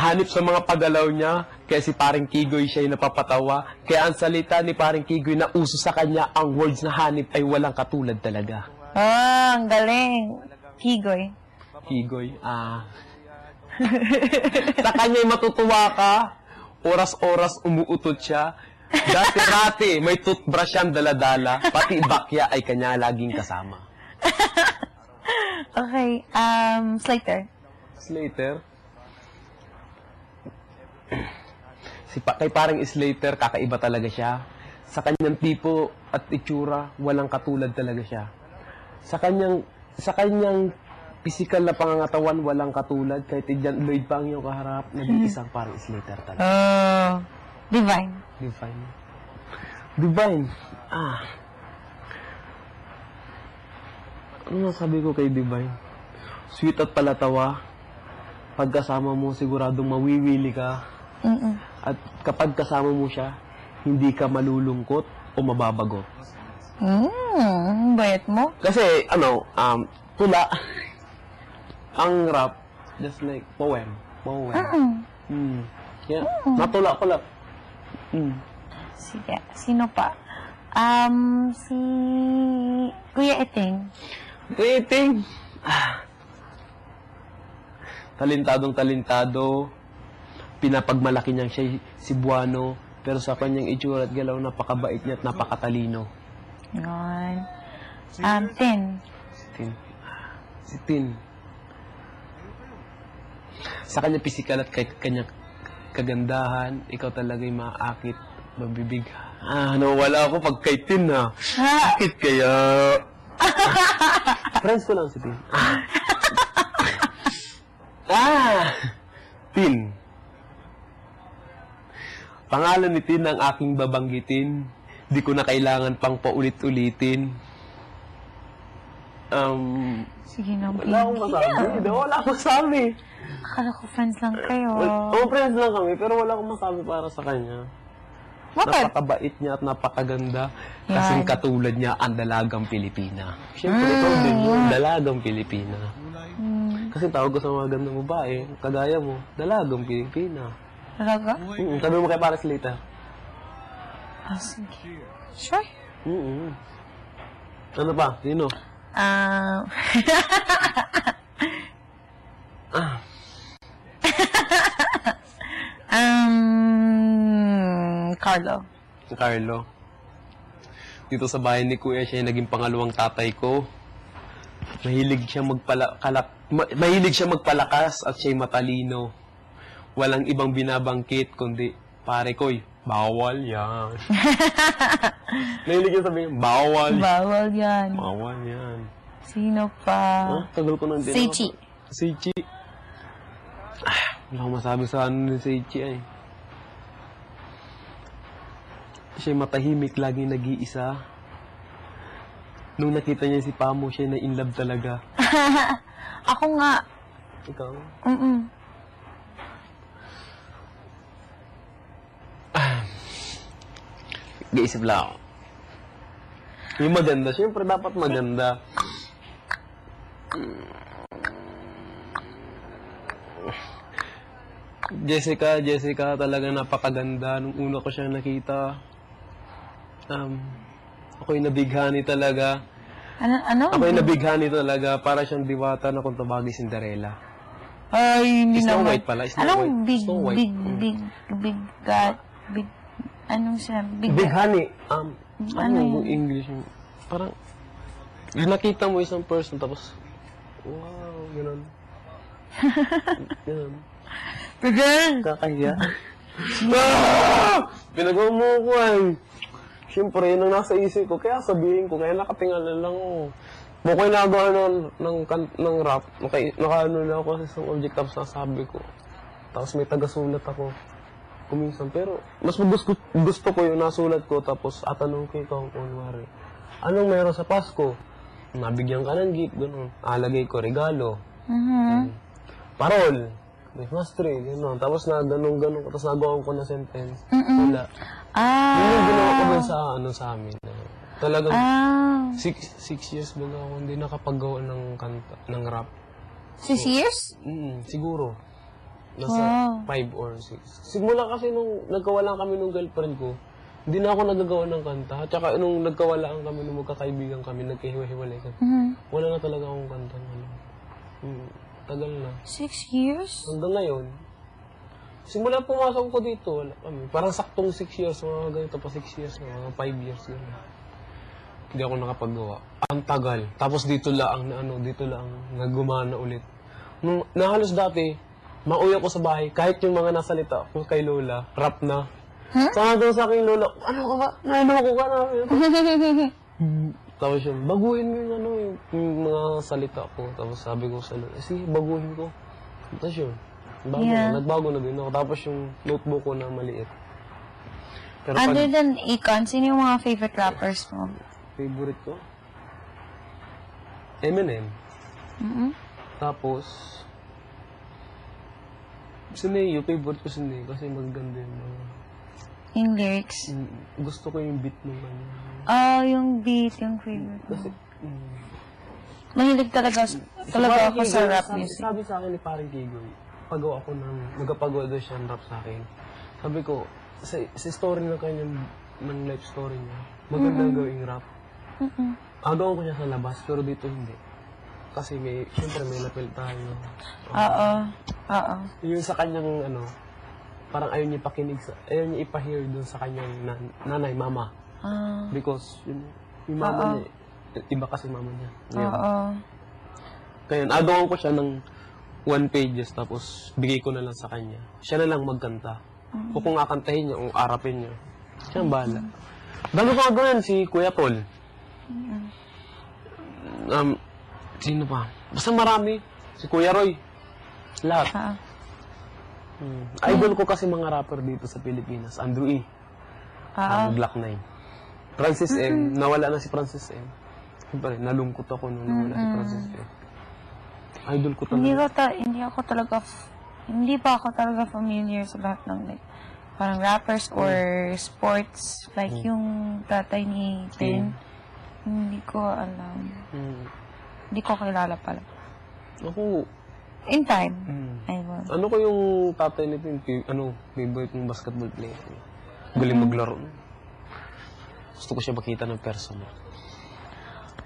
hanip sa mga pagalaw niya, kaya si paring Kigoy siya yung napapatawa. Kaya ang salita ni paring Kigoy na uso sa kanya, ang words na hanip ay walang katulad talaga. Ah, ang galing. Kigoy. Kigoy, sa kanya'y matutuwa ka, oras-oras umuutot siya. Dati-rati, may toothbrush siyang daladala, pati bakya ay kanya laging kasama. Okay, Slater. Slater? Kay parang Slater, kakaiba talaga siya. Sa kanyang tipo at itsura, walang katulad talaga siya. Sa kanyang physical na pangangatawan, walang katulad. Kahit John Lloyd pa ang iyong kaharap, nag-iisang parang Slater talaga. Divine. Divine. Ano sabi ko kay Divine? Sweet at palatawa. Pagkasama mo, siguradong mawiwili ka. At kapag kasama mo siya, hindi ka malulungkot o mababagot. Bayat mo? Kasi, tula. Ang rap, just like poem. Yeah. Natula ko lang. Sige. Sino pa? Si Kuya Eting. Kuya Eting. Talentadong-talentado. Pinapagmalaki niya siya si Buano. Pero sa kanyang itsura at galaw, napakabait niya at napakatalino. Yan. Tin. Si Tin. Sa kanyang pisikal at kanyang kagandahan, ikaw talaga yung maakit, mabibig. Nawala ako pag kay Tin, Bakit kaya? Friends ko lang si Tin. Tin. Pangalan ni Tin ang aking babanggitin. Di ko na kailangan pang paulit-ulitin. Sige na, wala akong masabi. Wala akong masabi. Akala ko friends lang kayo. Friends lang kami, pero wala akong masabi para sa kanya. Bakit? Napakabait niya at napakaganda. Kasing katulad niya ang dalagang Pilipina. Siyempre, ikaw din yung dalagang Pilipina. Kasi tawag ko sa mga gandang babae, kagaya mo, dalagang Pilipina. Talaga? Sabi mo kay Paris later. Sige. Sure? Ano pa? Sino? Carlo. Dito sa bahay ni Kuya, siya yung naging pangalawang tatay ko. Mahilig siya magpalakas at siya'y matalino. Walang ibang binabangkit kundi, pare ko'y, bawal yan. Mahilig siya sabihin, bawal. Bawal yan. Bawal yan. Sino pa? Tagal ko nang Seichi. Seichi. Wala akong masabi sa ano ni Seichi ay. Siya'y matahimik, laging nag-iisa. Nung nakita niya si Pamo, siya na in love talaga. Ako nga. Ikaw? Gaisip lang ako. Yung maganda, siyempre dapat maganda. Jessica, talaga napakaganda. Nung una ko siya nakita, ako'y nabighani talaga. Ano? Ako'y nabighani talaga. Para siyang diwata na kung tabagi Cinderella. Ay, hindi Snow naman. White pala. Anong big, anong siya? Big honey. Ano yung English? Parang, nakita mo isang person, tapos, wow, gano'n. Gano'n. Kakahiya. Pinagawa mo ko ay. Siyempre, yun ang nasa isip ko. Kaya sabihin ko, kaya nakatingala lang ako. Mukha'y nagawa ng rap. Nakaano na ako sa isang object, tapos nasabi ko. Tapos may tagasulat ako. Kuminsan. Pero, mas gusto ko yung nasulat ko, tapos atanong ko ikaw, kunwari. Anong meron sa Pasko? Nabigyan ka ng gift, gano'n. Alagay ko, regalo. Parol. Christmas tree, gano'n. Tapos na ganun-ganun. Tapos nagawa ko na sentence. Wala. Yun yung ginawa ko ba sa amin. Talagang 6 years ba na ako hindi nakapagawa ng rap. 6 years? Siguro. Nasa Wow. 5 or 6. Simula kasi nung nagkawalan kami nung girlfriend ko, hindi na ako nagagawa ng kanta. At saka nung nagkawalaan kami, nung magkakaibigan kami, nagkahiwa-hiwalay kami. Wala na talaga akong kanta. Tagal na. 6 years? Hanggang ngayon, simula pumasok ko dito, wala kami. Parang saktong 6 years, mga ganito pa 6 years na, mga 5 years na. Hindi ako nakapagawa. Ang tagal. Tapos dito lang nagumana ulit. Nung nahalos dati, mauwi ako sa bahay, kahit yung mga nasalita ko kay Lola, rap na. Sana daw sa aking Lola, ano ka ba? Ano ko ka na? Tapos yun, baguhin mo yung mga salita ko. Tapos sabi ko sa Lola, sige, baguhin ko. Tapos yun, nagbago na din ako. Tapos yung notebook ko na maliit. Pero Other than Akon, sino yung mga favorite rappers mo? favorite ko? Eminem. Tapos, si Neo, favorite ko si Neo kasi maganda yung mga... Yung lyrics? Gusto ko yung beat ng ano. Yung beat, yung favorite mo. Kasi, Mahilig talaga ako sa rap music. Sabi sa akin ni Paring Kigoy, magpagawa daw siya ng rap sa akin. Sabi ko, sa story ng kanyang, ng life story niya, maganda gawing rap. Agawan ko siya sa labas, pero dito hindi. Kasi siyempre may lapel tayo. Oo. Yung sa kanyang, parang ayaw niya ipa-hear dun sa kanyang nanay, mama. Because, yung mama niya, iba kasi mama niya. Kaya, agawan ko siya ng 1 pages, tapos bigay ko na lang sa kanya. Siya na lang magkanta. O kung akantahin niya, o arapin niya, siya ang bahala. Dami ko agawan, si Kuya Paul. Sino pa? Basta marami. Si Kuya Roy. Lahat. Idol ko kasi mga rapper dito sa Pilipinas. Andrew E. Black 9. Francis M. Nawala na si Francis M. Siyempre, nalungkot ako nung nawala si Francis M. Idol ko talaga. Hindi pa ako talaga familiar sa lahat ng like, parang rappers or sports. Like yung tatay ni Tin. Hindi ko alam. Hindi ko kilala pala. Ako, In time, I will. ano ko yung tatay nito, favorite ng basketball player. Galing maglaro. Gusto ko siya makita ng personal.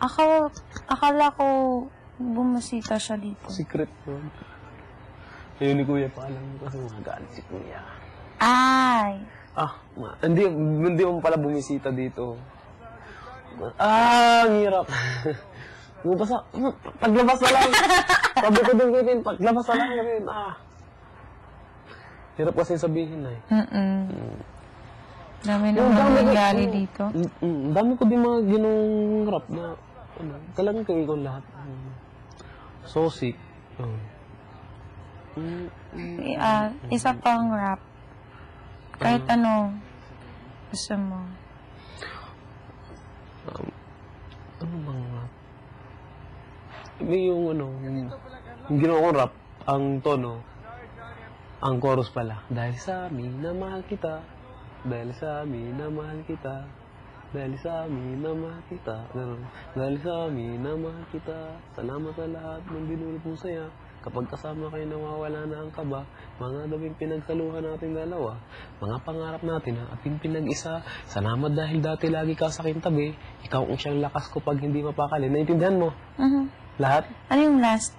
Akala ko bumasita siya dito. Secret mo. Ayun ni Kuya pa alam mo kasi magalit si Kuya. Ay! Hindi mo pala bumisita dito. Ang hirap. Basta, paglabas na lang. Sabi ko din kayo, paglabas na lang rin. Hirap kasi sabihin na eh. Dami naman nangyari dito. Dami ko din mga ginong rap na, talagang kayo ko lahat. So sick. Isa pang rap. Kahit ano, gusto mo. Ano bang rap? May yung yung ginawa kong rap, ang tono, ang chorus pala. Dahil sa amin na mahal kita, dahil sa amin na mahal kita, dahil sa amin na mahal kita, dahil sa amin na mahal kita, salamat sa lahat ng dinulot mo saya. Kapag kasama kayo nawawala na ang kaba, mga gabing pinagsaluhan natin dalawa, mga pangarap natin ang ating pinag-isa, salamat dahil dati lagi ka sa akin tabi, ikaw ang siyang lakas ko pag hindi mapakali. Naintindihan mo? Lahat? Ano yung last?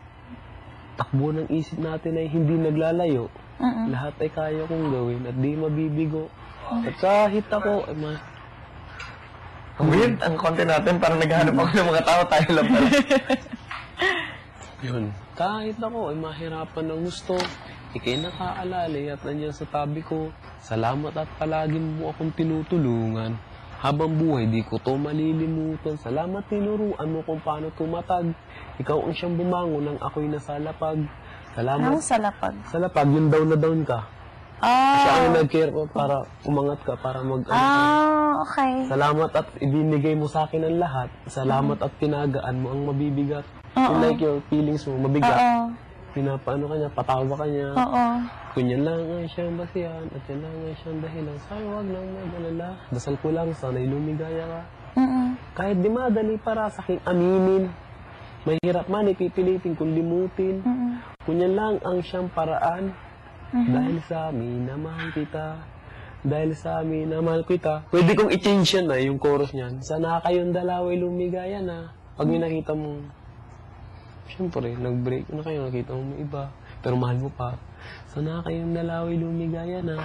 Takbo ng isip natin ay hindi naglalayo. Lahat ay kaya kong gawin at di mabibigo. At kahit ako ay Weird ang content natin, parang naghahanap ako ng mga tao, tayo lang pala. Yun. Kahit ako ay mahirapan ng gusto, ikay nakaalalay at nandiyan sa tabi ko. Salamat at palagi mo akong tinutulungan. Habang buhay, di ko to malilimutan. Salamat tinuruan mo kung paano tumatag. Ikaw ang siyang bumangon nang ako'y nasa lapag. Salamat. Anong salapag? Sa lapag, yung down na down ka. Siya ang nag-care ko para umangat ka, para Okay. Salamat at ibinigay mo sa akin ang lahat. Salamat at tinagaan mo ang mabibigat. Like your feelings mo, mabigat. Pinapaano ka niya, patawa ka niya. Kung yan lang ang siyang basihan at yan lang ang siyang dahilan, sa'yo wag nang mag-alala. Dasal ko lang, sana'y lumigaya ka. Kahit di madali para sa aking aminin. Mahirap man, ipipilitin kung limutin. Kung yan lang ang siyang paraan, Dahil sa amin na mahal kita. Dahil sa amin na mahal kita. Pwede kong i-change yan na, yung chorus niyan. Sana kayong dalawa ay lumigaya na. Pag may nakita mo, siyempre, nag-break na kayo, nakita mo may iba. Pero mahal mo pa. Sana kayong dalawa ay lumigaya na.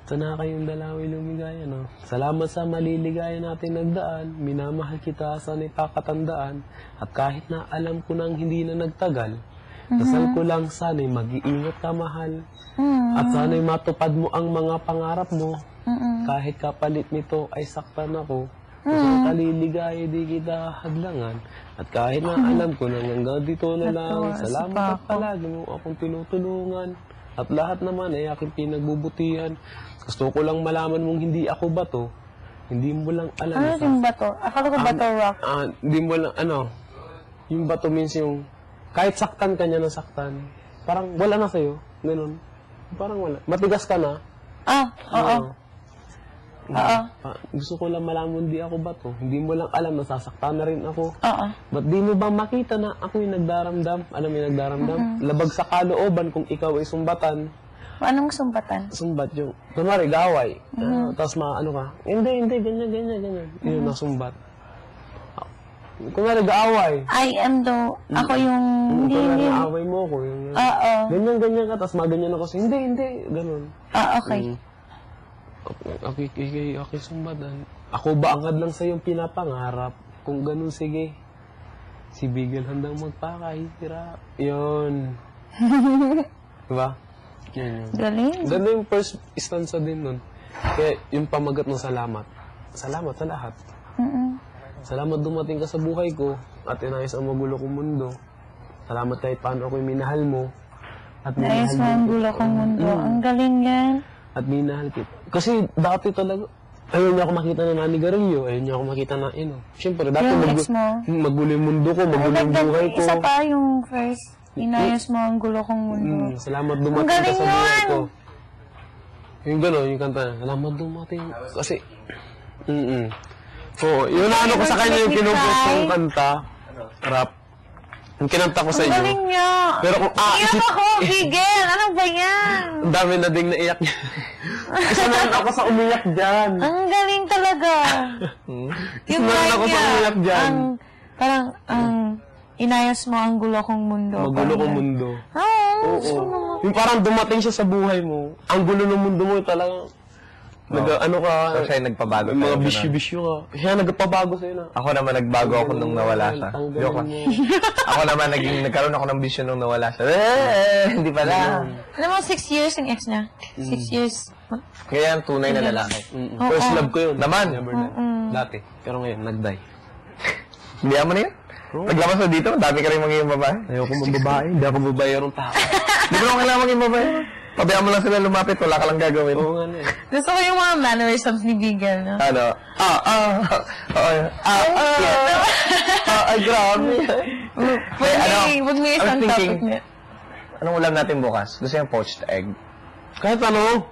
Sana kayong dalawa ay lumigaya na. Salamat sa maliligaya natin nagdaan. Minamahal kita, sana'y pakatandaan. At kahit na alam ko nang hindi na nagtagal, dasal ko lang sana'y mag-iingat ka, mahal. At sana'y matupad mo ang mga pangarap mo. Kahit kapalit nito ay saktan ako. Kung kaliligaya, di kita hadlangan. At kahit na alam ko na hanggang dito na lang, salamat at palagi mo akong tinutulungan. At lahat naman ay aking pinagbubutihan. Gusto ko lang malaman mong hindi ako bato. Hindi mo lang alam. Ano yung bato? Akala ko bato rock. Hindi mo lang, yung bato means yung, kahit saktan ka niya ng saktan, parang wala na sa'yo. Ganun. Parang wala. Matigas ka na. Oo. Gusto ko lang malaman hindi ako bato. Hindi mo lang alam, nasasaktan na rin ako. Oo. Ba't di mo ba makita na ako yung nagdaramdam? Alam mo yung nagdaramdam? Labag sa kalooban kung ikaw ay sumbatan. Anong sumbatan? Sumbat yung, kunwari, gaway. Tapos maano ka, hindi, ganyan. Yun na sumbat. Kunwari, gaaway. Ako yung, Kunwari, naaway mo ako. Oo. Ganyan ka, tapos maganyan ako. Hindi, ganun. Okay. Okay, sumbadan. Ako ba ang hadlang sa iyong pinapangarap? Kung ganun, sige. Si Bigel handang magpakahirap. Yun. Diba? Yun. Galing. Ganda yung first stanza din nun. Kaya yung pamagat ng salamat. Salamat sa lahat. Salamat dumating ka sa buhay ko at inayos ang magulo kong mundo. Salamat kahit paano ako'y minahal mo. At Ayos mo ang gulo kong mundo. Ang galing yan. At minahal kita. Kasi dati talaga, ayaw niya ako makita na nanigarilyo. Ayaw niya ako makita na, Siyempre, dati Yung ex mo? magulo yung mundo ko, magulo yung buhay ko. Isa pa yung first. Inayos mo ang gulo kong mundo. Salamat Ang dumating ka galing sa buhay yun! ko. Yung gano'n, yung kanta na, salamat dumating. Kasi, So, yun na ano ko sa kanya yung kinumpos kong kanta, rap. Yung kinanta ko sa Ang inyo. galing niya. Pero kung Iyak ako, Bigel. Ano ba yan? Ang dami na ding naiyak niya. Isa na rin ako sa umiyak dyan. Ang galing talaga. Isa na rin ako sa umiyak dyan. Parang, inayos mo ang gulo kong mundo. Magulo kong mundo. Oo. Yung parang dumating siya sa buhay mo, ang gulo ng mundo mo talagang, ano ka, So, siya yung nagpabago mga sa'yo, bisyo-bisyo ka. Siya nagpabago sa'yo na. Ako naman nagbago ako nung nawala siya. Joke lang. Ako naman nagkaroon ako ng vision nung nawala siya. Hindi pala. Alam mo, 6 years yung ex niya. 6 years. Kaya ang tunay na lalaki. First love ko yun. Naman. Never died. Dati. Pero ngayon, nag-die. Hindi mo na yan? Paglabas mo dito, dami ka rin magiging babae. Ayoko mong babae. Hindi ako babayarong tao. Di ba naman kailangan maging babae? Pabayaan mo lang sila lumapit, wala ka lang gagawin. Oo nga na eh. Gusto ko yung mga mannerisms ni Bigel, no? Ano? Ay, grabe. Pag may isang I was thinking, topic niya. anong ulam natin bukas? Gusto yung poached egg? Kahit ano.